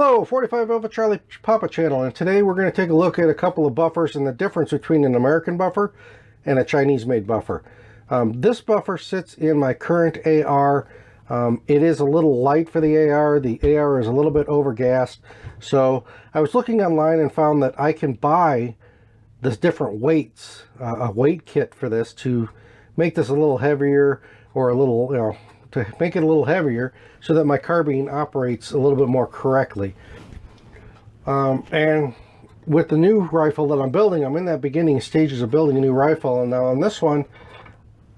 Hello, 45 Alpha Charlie Papa channel, and today we're going to take a look at a couple of buffers and the difference between an American buffer and a Chinese-made buffer. This buffer sits in my current AR. It is a little light for the AR. The AR is a little bit overgassed. So I was looking online and found that I can buy this different weights, a weight kit for this to make this a little heavier, or a little, to make it a little heavier so that my carbine operates a little bit more correctly. And with the new rifle that I'm building, I'm in that beginning stages of building a new rifle, and now on this one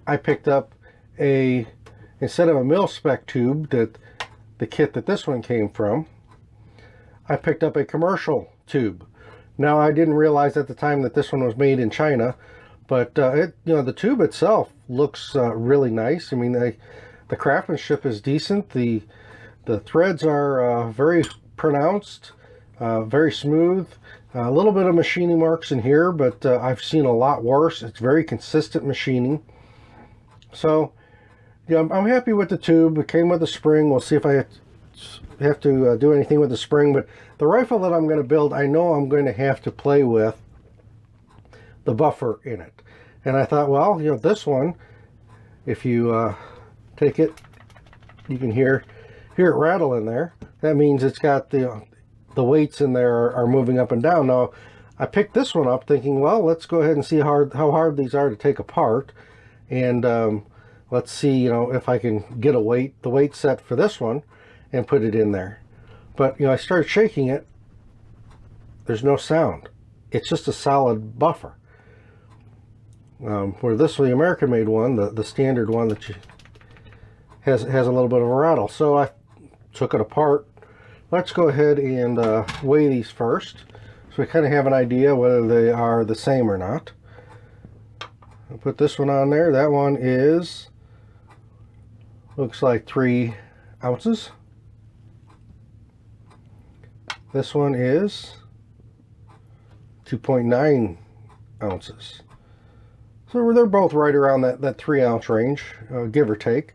I picked up instead of a mil-spec tube, that the kit that this one came from, I picked up a commercial tube. Now, I didn't realize at the time that this one was made in China, but the tube itself looks really nice. I mean, the craftsmanship is decent. The threads are very pronounced, very smooth. A little bit of machining marks in here, but I've seen a lot worse. It's very consistent machining. So, yeah, I'm happy with the tube. It came with a spring. We'll see if I have to do anything with the spring. But the rifle that I'm going to build, I know I'm going to have to play with the buffer in it. And I thought, well, this one, if you take it, you can hear it rattle in there. That means it's got the weights in there are moving up and down. Now, I picked this one up thinking, well, let's go ahead and see how hard these are to take apart. And let's see, if I can get the weight set for this one and put it in there. But, I started shaking it. There's no sound. It's just a solid buffer. Where this, the American-made one, the standard one that has a little bit of a rattle. So I took it apart. Let's go ahead and weigh these first, so we kind of have an idea whether they are the same or not. I'll put this one on there. That one looks like 3 ounces. This one is 2.9 ounces. So they're both right around that 3 ounce range, give or take.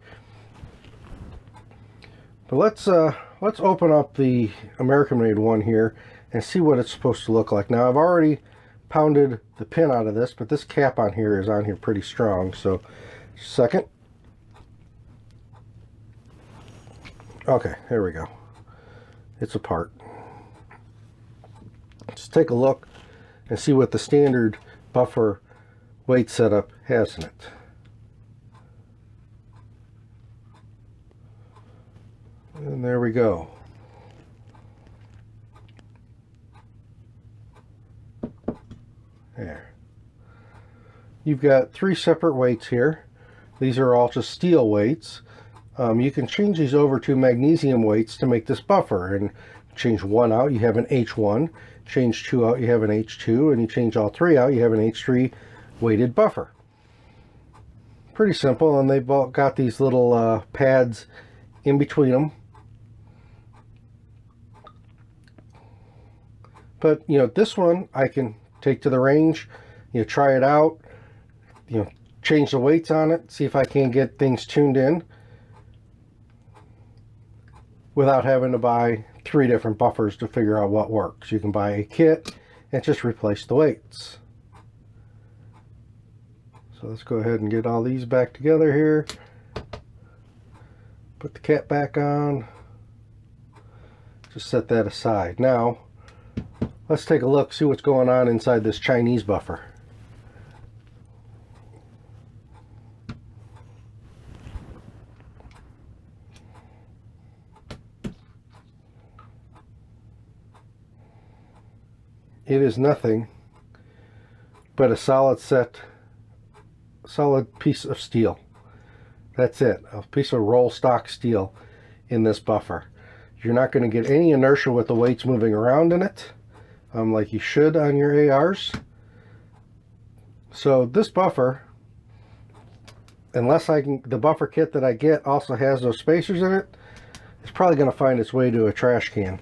But let's open up the American-made one here and see what it's supposed to look like. Now, I've already pounded the pin out of this, but this cap on here is on here pretty strong. So, second. Okay, there we go. It's apart. Let's take a look and see what the standard buffer weight setup has in it. And there we go. There. You've got 3 separate weights here. These are all just steel weights. You can change these over to magnesium weights to make this buffer. And change 1 out, you have an H1. Change 2 out, you have an H2. And you change all 3 out, you have an H3 weighted buffer. Pretty simple, and they've all got these little pads in between them. But this one I can take to the range, try it out, change the weights on it, see if I can get things tuned in without having to buy 3 different buffers to figure out what works. You can buy a kit and just replace the weights. So let's go ahead and get all these back together here. Put the cap back on. Just set that aside. Now, let's take a look, see what's going on inside this Chinese buffer. It is nothing but a solid piece of steel. That's it, a piece of roll stock steel in this buffer. You're not going to get any inertia with the weights moving around in it, like you should on your ARs. So this buffer, unless the buffer kit that I get also has those spacers in it, it's probably going to find its way to a trash can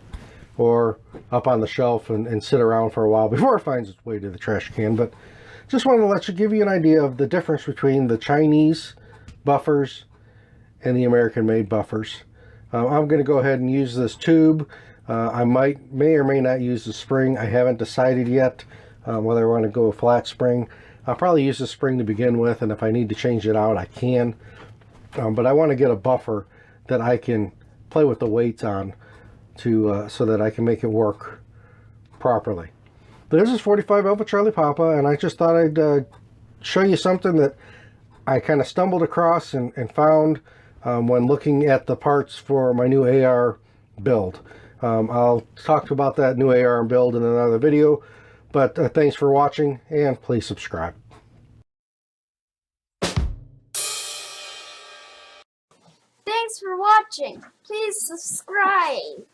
or up on the shelf and sit around for a while before it finds its way to the trash can. But just wanted to give you an idea of the difference between the Chinese buffers and the American-made buffers. I'm going to go ahead and use this tube. I may or may not use the spring. I haven't decided yet whether I want to go a flat spring. I'll probably use the spring to begin with, and if I need to change it out, I can. But I want to get a buffer that I can play with the weights on to so that I can make it work properly. But this is 45 Alpha Charlie Papa, and I just thought I'd show you something that I kind of stumbled across and found when looking at the parts for my new AR build. I'll talk about that new AR build in another video, but thanks for watching, and please subscribe. Thanks for watching. Please subscribe.